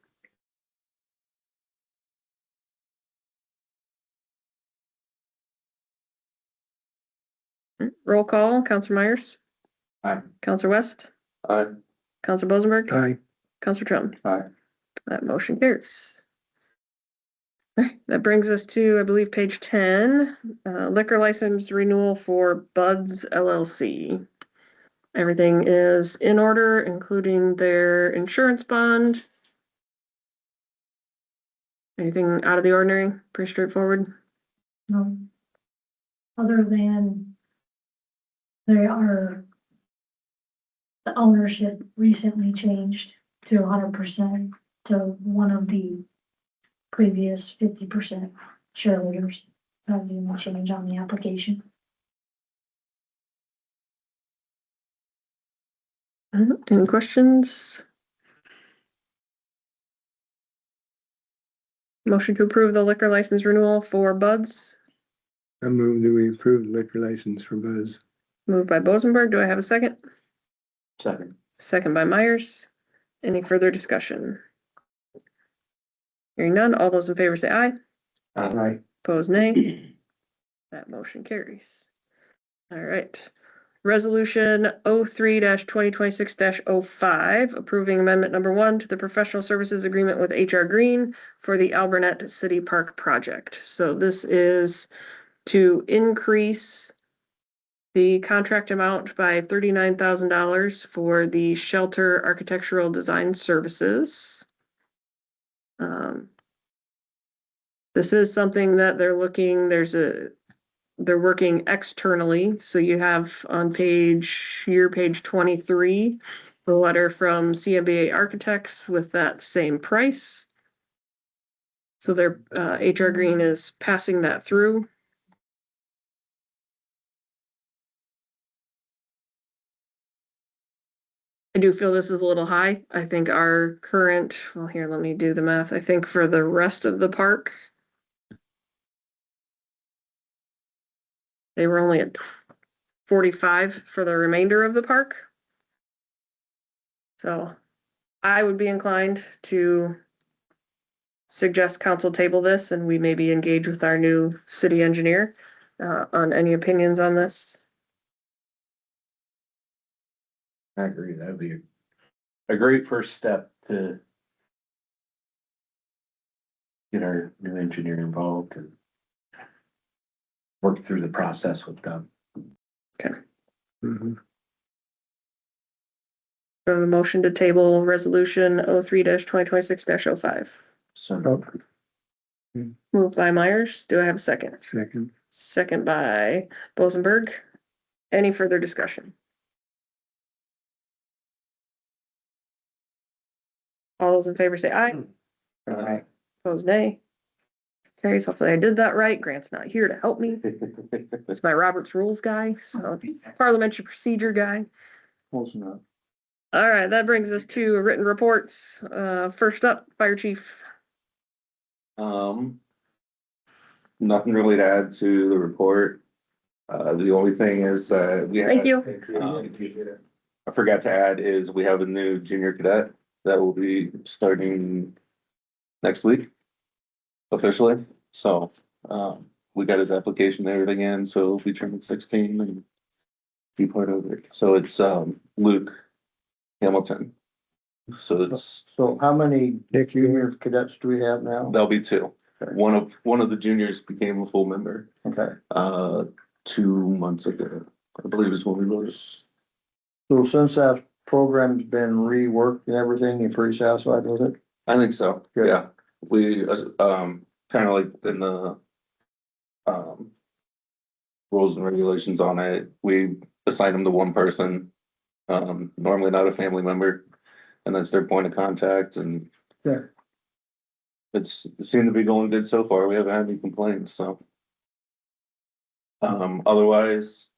B: Roll call, Counselor Myers.
D: Aye.
B: Counselor West.
H: Aye.
B: Counselor Bosenberg.
G: Aye.
B: Counselor Trum.
A: Aye.
B: That motion carries. That brings us to, I believe, page 10, liquor license renewal for Buds LLC. Everything is in order, including their insurance bond. Anything out of the ordinary? Pretty straightforward.
E: No. Other than the ownership recently changed to 100% to one of the previous 50% shareholders. That's the only change on the application.
B: Any questions? Motion to approve the liquor license renewal for Buds.
G: I move that we approve the liquor license for Buzz.
B: Moved by Bosenberg. Do I have a second?
D: Second.
B: Second by Myers. Any further discussion? Hearing none, all those in favor say aye.
A: Aye.
B: Opposed, nay. That motion carries. All right. Resolution 03-2026-05, approving amendment number 1 to the professional services agreement with HR Green for the Alburnett City Park project. So this is to increase the contract amount by $39,000 for the shelter architectural design services. This is something that they're looking, they're working externally. So you have on page 23, the letter from CMBA Architects with that same price. So their HR Green is passing that through. I do feel this is a little high. I think our current, well, here, let me do the math. I think for the rest of the park, they were only at 45 for the remainder of the park. So I would be inclined to suggest council table this and we maybe engage with our new city engineer on any opinions on this.
D: I agree, that'd be a great first step to get our new engineer involved and work through the process with them.
G: Mhm.
B: We have a motion to table resolution 03-2026-05.
D: So
B: Moved by Myers. Do I have a second?
G: Second.
B: Second by Bosenberg. Any further discussion? All those in favor say aye.
G: Aye.
B: Opposed, nay. Carries. Hopefully I did that right. Grant's not here to help me. It's my Robert's Rules guy, so parliamentary procedure guy.
D: close enough.
B: All right, that brings us to written reports. First up, Fire Chief.
H: Nothing really to add to the report. The only thing is that we
B: Thank
H: had,
B: you.
H: I forgot to add is we have a new junior cadet that will be starting next week officially. So, we got his application and everything in, so he'll be turning 16 and be part of it. So it's, Luke Hamilton. So it's,
A: So how many
G: Next
A: junior cadets do we have now?
H: there'll be two.
A: Okay.
H: One of the juniors became a full member,
A: Okay,
H: 2 months ago, I believe is when we wrote it.
A: so since that program's been reworked and everything, you're pretty satisfied with it?
H: I think so,
A: Good.
H: yeah. We, kind of like in the, rules and regulations on it, we assign them to one person. Normally not a family member, and that's their point of contact and.
A: Yeah.
H: It seemed to be going good so far. We haven't had any complaints, so. Otherwise,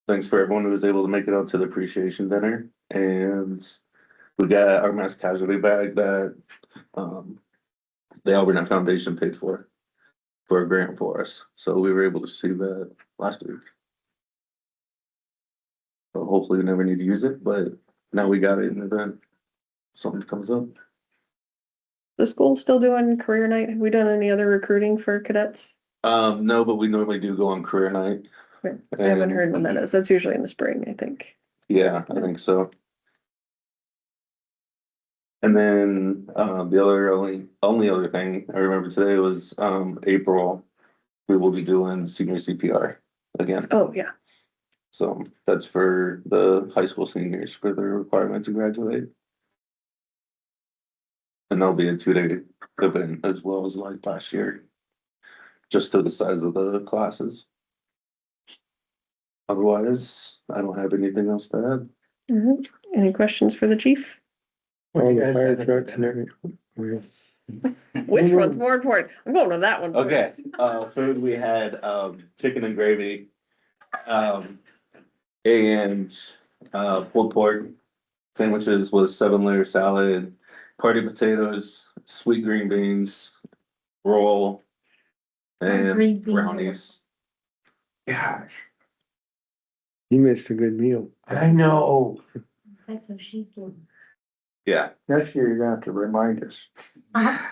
H: thanks for everyone who was able to make it out to the appreciation dinner, and we got our mass casualty bag that, the Alburnett Foundation paid for a grant for us, so we were able to see that last week. So hopefully we never need to use it, but now we got it in the event something comes up.
B: The school's still doing career night. Have we done any other recruiting for cadets?
H: No, but we normally do go on career night.
B: I haven't heard when that is. That's usually in the spring, I think.
H: Yeah, I think so. And then, the only other thing I remember today was, April, we will be doing senior CPR again.
B: Oh, yeah.
H: So that's for the high school seniors for their requirement to graduate. And that'll be a 2-day event as well as like last year. Just to the size of the classes. Otherwise, I don't have anything else to add.
B: Mhm. Any questions for the chief?
G: All the fire trucks and everything.
B: Which one's more important? I'm going to that one
H: Okay,
B: first.
H: food, we had, chicken and gravy. And, pulled pork. Sandwiches was 7-layer salad, party potatoes, sweet green beans, roll. And
E: Green beans.
H: brownies.
D: Gosh,
G: You missed a good meal.
D: I know.
E: That's so she can.
H: Yeah,
A: Next year, you're gonna have to remind us.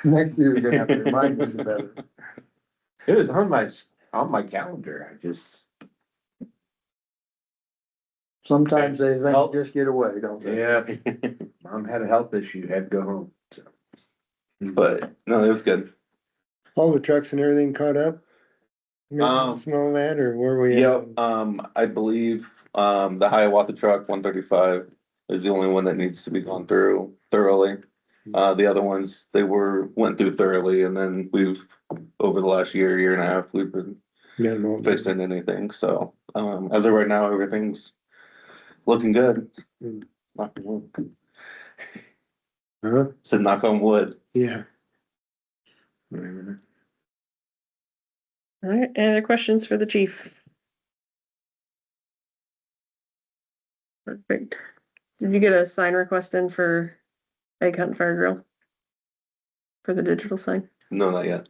A: Next year, you're gonna have to remind us better.
D: It was on my calendar, I just,
A: Sometimes they think just get away, don't they?
D: yeah. Mom had a health issue, had to go home, so.
H: but no, it was good.
G: All the trucks and everything caught up? Maintenance and all that, or where we at?
H: Yep, I believe, the Hiawatha truck 135 is the only one that needs to be gone through thoroughly. The other ones, went through thoroughly, and then over the last year and a half, we've been
G: Got 'em all.
H: fixing anything, so, as of right now, everything's looking good. Knock on wood.
G: Huh?
H: Said knock on wood.
G: Yeah.
B: All right, any other questions for the chief? Perfect. Did you get a sign request in for Egg Hunt Fire Grill? For the digital sign?
H: No, not yet.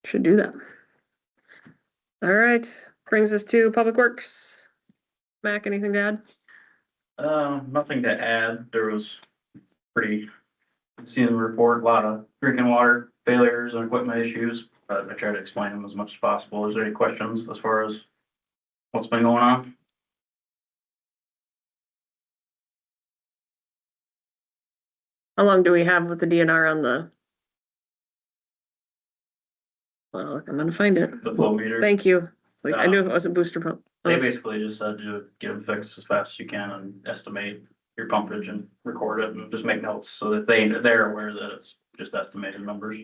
B: Should do that. All right, brings us to Public Works. Mac, anything to add?
L: Nothing to add. There was pretty, seeing the report, a lot of drinking water failures and equipment issues, but I try to explain them as much as possible. Is there any questions as far as what's been going on?
B: How long do we have with the DNR on the? Well, I'm gonna find it.
L: The flow meter?
B: Thank you. Like, I knew it wasn't booster pump.
L: They basically just said to get them fixed as fast as you can and estimate your pumpage and record it and just make notes so that they're aware that it's just estimated numbers.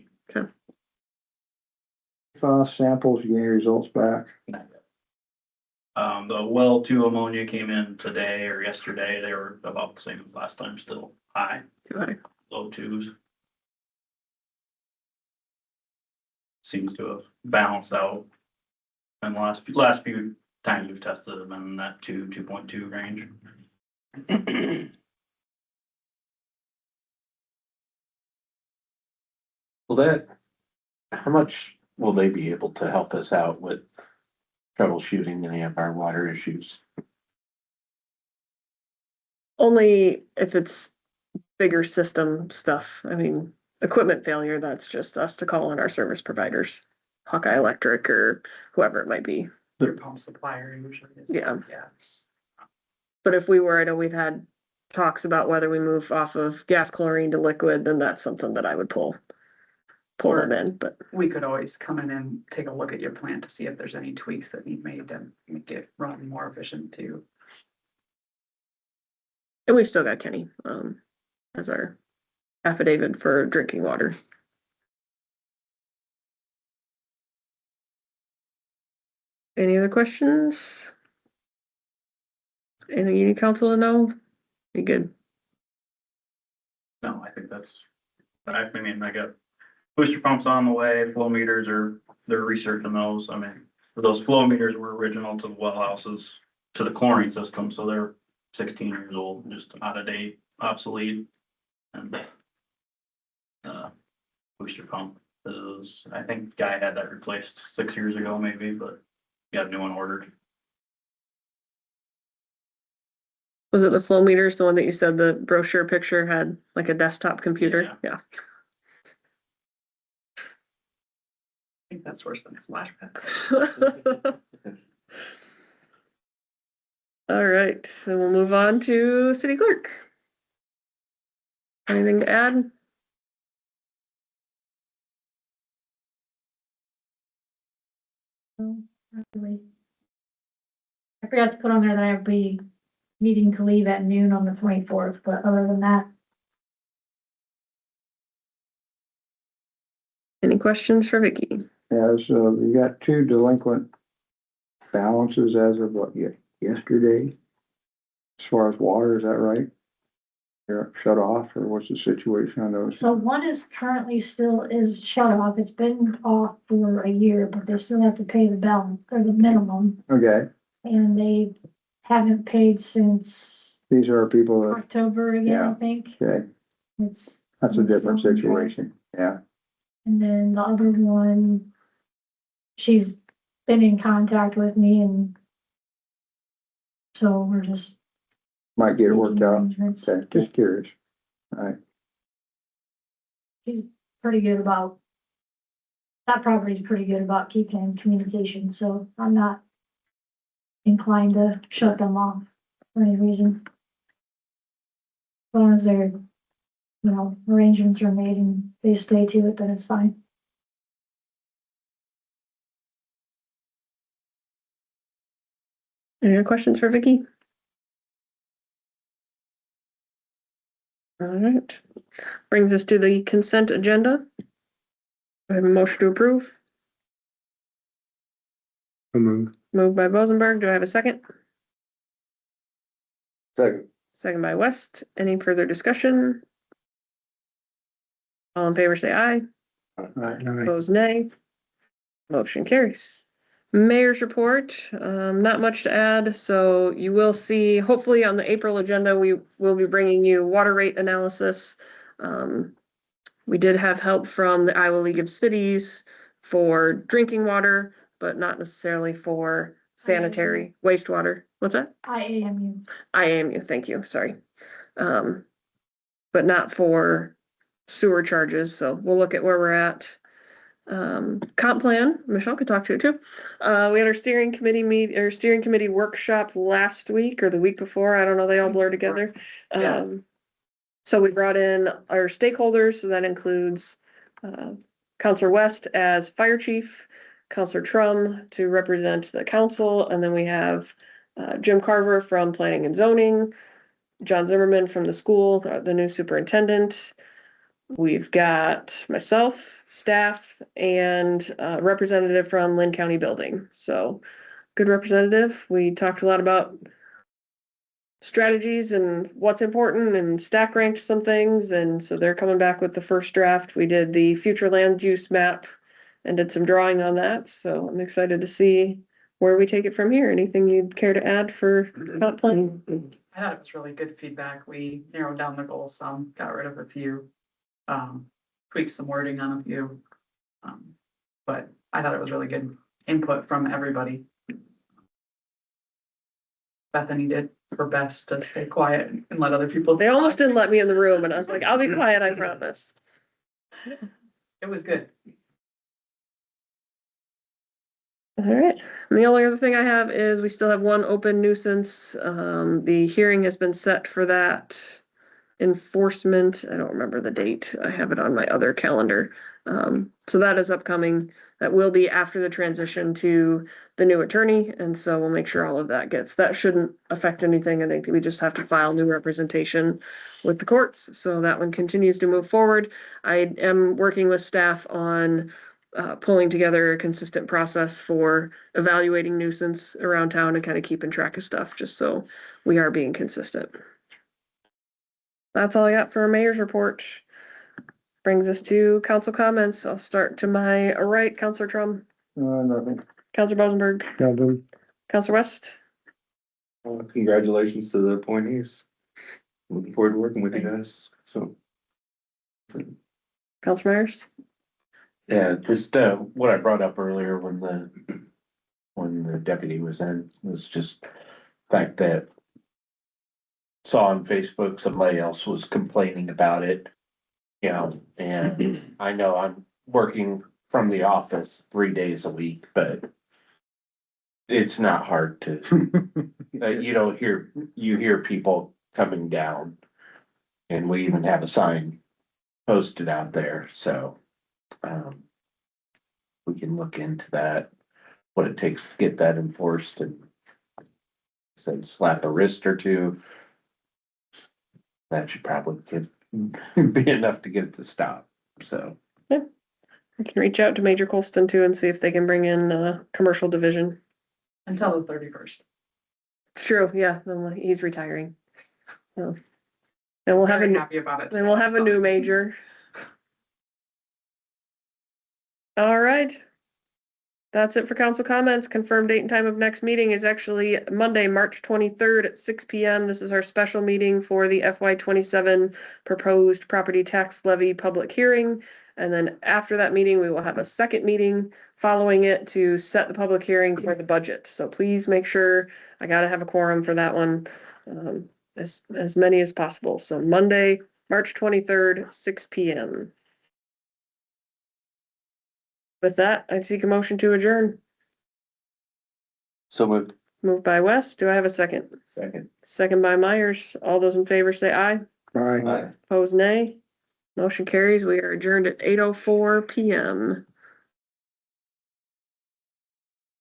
A: Samples, you get your results back.
L: Not yet. The well 2 ammonia came in today or yesterday. They were about the same as last time, still high,
B: Too high.
L: low 2s. Seems to have balanced out. And the last few times we've tested them in that 2.2 range.
D: Well, how much will they be able to help us out with troubleshooting any of our water issues?
B: Only if it's bigger system stuff. I mean, equipment failure, that's just us to call in our service providers, Hawkeye Electric or whoever it might be.
I: Their pump supplier usually is.
B: Yeah.
I: Yeah.
B: But if we were, I know we've had talks about whether we move off of gas chlorine to liquid, then that's something that I would pull them in, but
I: We could always come in and take a look at your plant to see if there's any tweaks that need made to make it run more efficient too.
B: and we've still got Kenny, as our affidavit for drinking water. Any other questions? Anything you need council to know? You good?
L: No, I think I mean, I got booster pumps on the way, flow meters they're researching those. I mean, those flow meters were original to the well houses, to the chlorine system, so they're 16 years old, just out of date, obsolete. And booster pump is, I think guy had that replaced 6 years ago maybe, but got a new one ordered.
B: Was it the flow meters, the one that you said the brochure picture had like a desktop computer? Yeah.
I: I think that's worse than a flashback.
B: All right, then we'll move on to city clerk. Anything to add?
E: No, not really. I forgot to put on there that I'd be needing to leave at noon on the 24th, but other than that,
B: Any questions for Vicky?
A: Yeah, so we got 2 delinquent balances as of yesterday? As far as water, is that right? They're shut off, or what's the situation on those?
E: so one is currently still is shut off. It's been off for a year, but they still have to pay the balance or the minimum,
A: Okay,
E: and they haven't paid since
A: these are people that,
E: October again, I think.
A: okay,
E: It's.
A: that's a different situation, yeah.
E: And then the other one, she's been in contact with me, and so we're just.
A: Might get it worked
E: making
A: out,
E: arrangements.
A: okay, just curious. Alright,
E: She's pretty good about. That property's pretty good about keeping in communication, so I'm not inclined to shut them off for any reason. As long as they're, arrangements are made and they stay to it, then it's fine.
B: Any other questions for Vicky? All right, brings us to the consent agenda. I have a motion to approve, moved by Bosenberg. Do I have a second?
H: Second.
B: Second by West. Any further discussion? All in favor, say aye.
A: alright,
B: Opposed, nay. Motion carries. Mayor's report, not much to add, so you will see, hopefully on the April agenda, we will be bringing you water rate analysis. We did have help from the Iowa League of Cities for drinking water, but not necessarily for sanitary wastewater. What's that?
E: IAMU.
B: IAMU, thank you, sorry. But not for sewer charges, so we'll look at where we're at. Comp plan, Michelle could talk to it too. We had our steering committee workshop last week or the week before, I don't know, they all blur together.
I: Yeah.
B: So we brought in our stakeholders, so that includes, Counselor West as fire chief, Counselor Trum to represent the council, and then we have, Jim Carver from planning and zoning, John Zimmerman from the school, the new superintendent. We've got myself, staff, and a representative from Lynn County Building. So good representative. We talked a lot about strategies and what's important and stack ranked some things. And so they're coming back with the first draft. We did the future land use map and did some drawing on that. So I'm excited to see where we take it from here. Anything you'd care to add for comp plan?
I: I thought it was really good feedback. We narrowed down the goals some, got rid of a few, tweaked some wording on a few. But I thought it was really good input from everybody. Bethany did her best to stay quiet and let other people.
B: They almost didn't let me in the room and I was like, I'll be quiet, I promise.
I: It was good.
B: All right, and the only other thing I have is we still have one open nuisance. The hearing has been set for that enforcement. I don't remember the date. I have it on my other calendar. So that is upcoming. That will be after the transition to the new attorney. And so we'll make sure all of that shouldn't affect anything. I think we just have to file new representation with the courts. So that one continues to move forward. I am working with staff on pulling together a consistent process for evaluating nuisance around town and kind of keeping track of stuff, just so we are being consistent. That's all I got for a mayor's report. Brings us to council comments. I'll start to my right, Counselor Trum,
G: Nothing.
B: Counselor Bosenberg,
G: Nothing.
B: Counselor West.
H: Congratulations to the appointees. Looking forward to working with you guys, so.
B: Counselor Myers.
D: Yeah, just what I brought up earlier when the deputy was in, was just the fact that saw on Facebook somebody else was complaining about it. You know, and I know I'm working from the office 3 days a week, but it's not hard to, you hear people coming down. And we even have a sign posted out there, so. We can look into that, what it takes to get that enforced and. Said slap a wrist or two. That should probably be enough to get it to stop, so.
B: I can reach out to Major Colston too and see if they can bring in a commercial division.
I: Until the 31st.
B: It's true, yeah, he's retiring. So. And we'll have
I: Very happy about it.
B: then we'll have a new major. All right. That's it for council comments. Confirmed date and time of next meeting is actually Monday, March 23rd at 6 p.m. This is our special meeting for the FY27 proposed property tax levy public hearing. And then after that meeting, we will have a second meeting following it to set the public hearing for the budget. So please make sure, I gotta have a quorum for that one, as many as possible. So Monday, March 23rd, 6 p.m. With that, I'd seek a motion to adjourn.
H: So moved.
B: Moved by West. Do I have a second?
D: Second.
B: Second by Myers. All those in favor say aye.
G: Bye.
B: Opposed, nay. Motion carries. We are adjourned at 8:04 p.m.